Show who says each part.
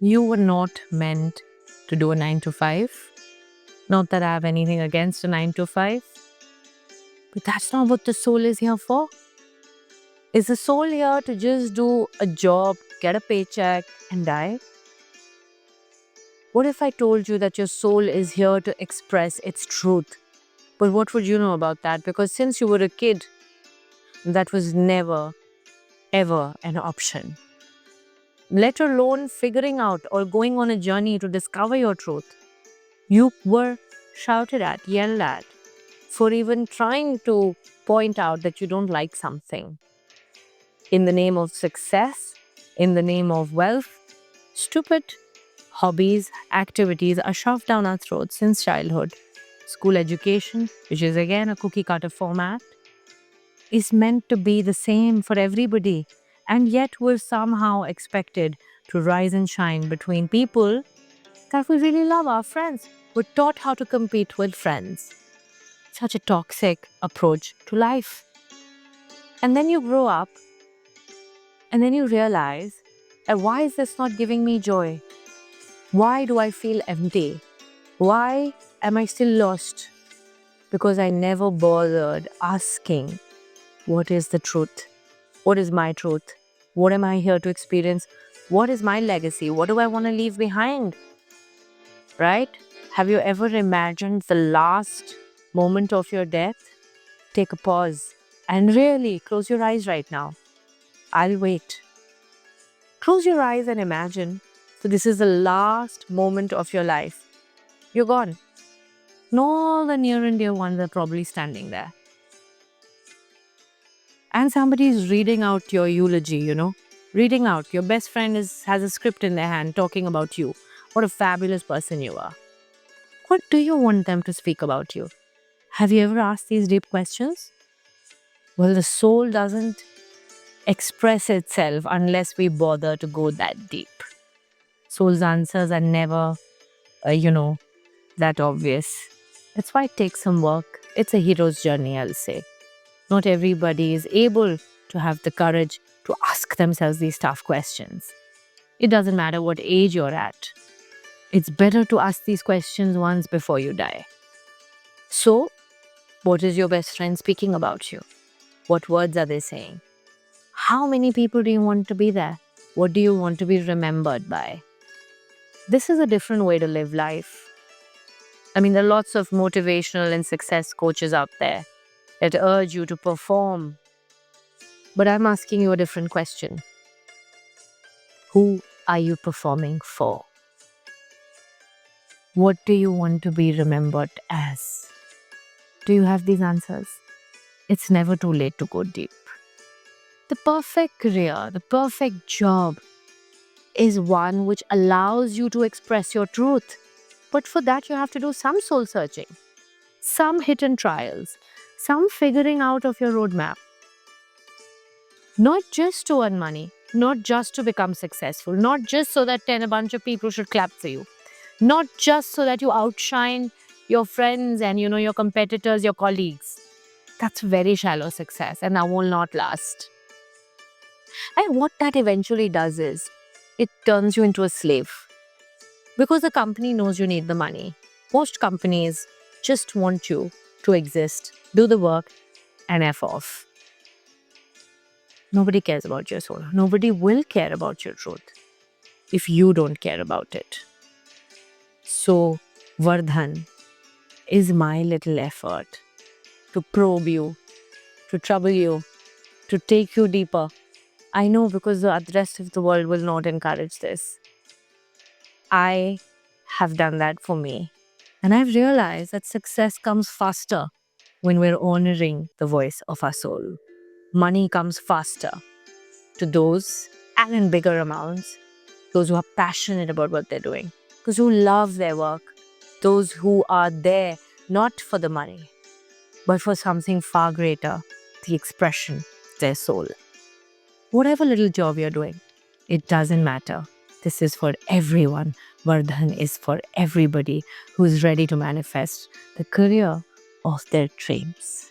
Speaker 1: You were not meant to do a 9 to 5. Not that I have anything against a 9 to 5, but that's not what the soul is here for. Is the soul here to just do a job, get a paycheck, and die? What if I told you that your soul is here to express its truth? But what would you know about that? Because since you were a kid, that was never, ever an option. Let alone figuring out or going on a journey to discover your truth. You were shouted at, yelled at, for even trying to point out that you don't like something. In the name of success, in the name of wealth, stupid hobbies, activities are shoved down our throats since childhood. School education, which is again a cookie cutter format, is meant to be the same for everybody. And yet we're somehow expected to rise and shine between people that we really love, our friends. We're taught how to compete with friends. Such a toxic approach to life. And then you grow up and then you realize, why is this not giving me joy? Why do I feel empty? Why am I still lost? Because I never bothered asking, what is the truth? What is my truth? What am I here to experience? What is my legacy? What do I want to leave behind? Right? Have you ever imagined the last moment of your death? Take a pause and really close your eyes right now. I'll wait. Close your eyes and imagine. So this is the last moment of your life. You're gone. And all the near and dear ones are probably standing there. And somebody is reading out your eulogy, reading out. Your best friend has a script in their hand talking about you. What a fabulous person you are. What do you want them to speak about you? Have you ever asked these deep questions? Well, the soul doesn't express itself unless we bother to go that deep. Soul's answers are never, that obvious. That's why it takes some work. It's a hero's journey, I'll say. Not everybody is able to have the courage to ask themselves these tough questions. It doesn't matter what age you're at. It's better to ask these questions once before you die. So, what is your best friend speaking about you? What words are they saying? How many people do you want to be there? What do you want to be remembered by? This is a different way to live life. There are lots of motivational and success coaches out there that urge you to perform. But I'm asking you a different question. Who are you performing for? What do you want to be remembered as? Do you have these answers? It's never too late to go deep. The perfect career, the perfect job is one which allows you to express your truth. But for that, you have to do some soul searching, some hidden trials, some figuring out of your roadmap. Not just to earn money, not just to become successful, not just so that a bunch of people should clap for you, not just so that you outshine your friends and your competitors, your colleagues. That's very shallow success and that will not last. And what that eventually does is, it turns you into a slave. Because the company knows you need the money. Most companies just want you to exist, do the work, and F off. Nobody cares about your soul. Nobody will care about your truth if you don't care about it. So, Vardhan is my little effort to probe you, to trouble you, to take you deeper. I know, because the rest of the world will not encourage this. I have done that for me. And I've realized that success comes faster when we're honoring the voice of our soul. Money comes faster to those, and in bigger amounts, those who are passionate about what they're doing, those who love their work, those who are there not for the money, but for something far greater, the expression of their soul. Whatever little job you're doing, it doesn't matter. This is for everyone. Vardhan is for everybody who is ready to manifest the career of their dreams.